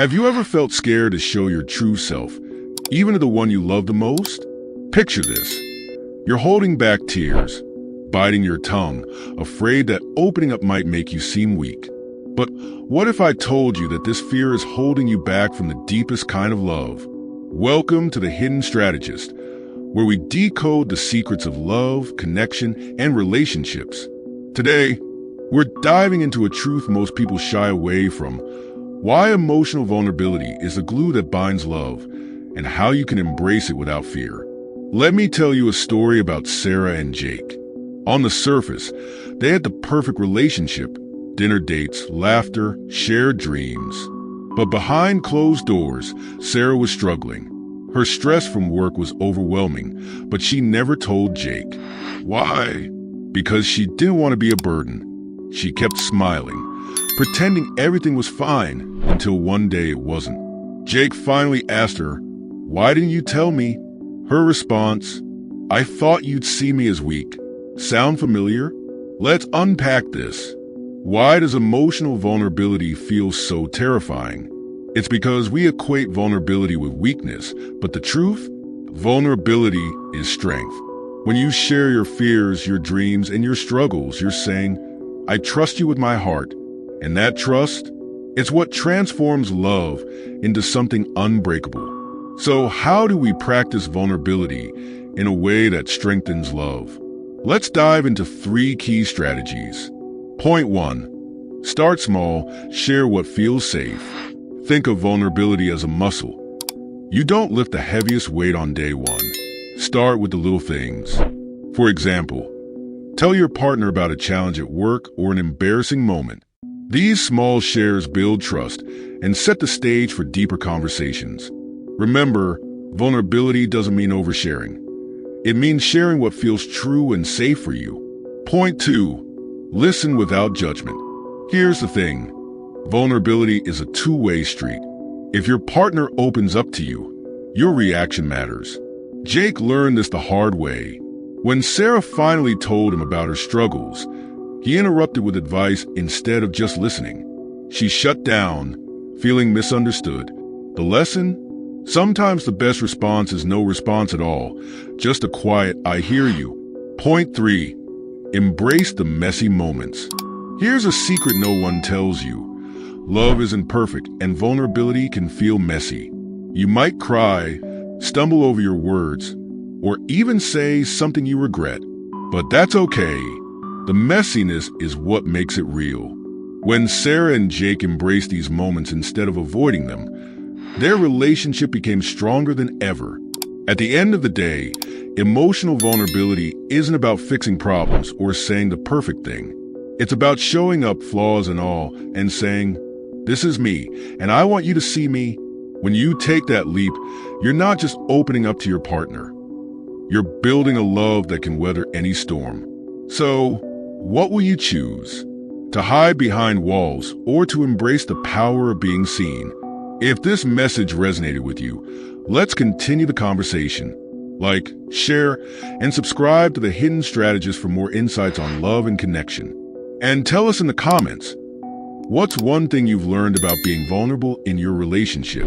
Have you ever felt scared to show your true self, even to the one you love the most? Picture this. You're holding back tears, biting your tongue, afraid that opening up might make you seem weak. But what if I told you that this fear is holding you back from the deepest kind of love? Welcome to the Hidden Strategist, where we decode the secrets of love, connection, and relationships. Today, we're diving into a truth most people shy away from: why emotional vulnerability is the glue that binds love, and how you can embrace it without fear. Let me tell you a story about Sarah and Jake. On the surface, they had the perfect relationship: dinner dates, laughter, shared dreams. But behind closed doors, Sarah was struggling. Her stress from work was overwhelming, but she never told Jake. Why? Because she didn't want to be a burden. She kept smiling, pretending everything was fine, until one day it wasn't. Jake finally asked her, "Why didn't you tell me?" Her response, "I thought you'd see me as weak." Sound familiar? Let's unpack this. Why does emotional vulnerability feel so terrifying? It's because we equate vulnerability with weakness, but the truth? Vulnerability is strength. When you share your fears, your dreams, and your struggles, you're saying, "I trust you with my heart." And that trust, it's what transforms love into something unbreakable. So how do we practice vulnerability in a way that strengthens love? Let's dive into 3 key strategies. Point 1. Start small, share what feels safe. Think of vulnerability as a muscle. You don't lift the heaviest weight on day 1. Start with the little things. For example, tell your partner about a challenge at work or an embarrassing moment. These small shares build trust and set the stage for deeper conversations. Remember, vulnerability doesn't mean oversharing. It means sharing what feels true and safe for you. Point 2. Listen without judgment. Here's the thing. Vulnerability is a two-way street. If your partner opens up to you, your reaction matters. Jake learned this the hard way. When Sarah finally told him about her struggles, he interrupted with advice instead of just listening. She shut down, feeling misunderstood. The lesson? Sometimes the best response is no response at all, just a quiet, "I hear you." Point 3. Embrace the messy moments. Here's a secret no one tells you. Love isn't perfect, and vulnerability can feel messy. You might cry, stumble over your words, or even say something you regret. But that's okay. The messiness is what makes it real. When Sarah and Jake embraced these moments instead of avoiding them, their relationship became stronger than ever. At the end of the day, emotional vulnerability isn't about fixing problems or saying the perfect thing. It's about showing up, flaws and all, and saying, "This is me, and I want you to see me." When you take that leap, you're not just opening up to your partner. You're building a love that can weather any storm. So, what will you choose? To hide behind walls or to embrace the power of being seen? If this message resonated with you, let's continue the conversation. Like, share, and subscribe to The Hidden Strategist for more insights on love and connection. And tell us in the comments, what's one thing you've learned about being vulnerable in your relationship?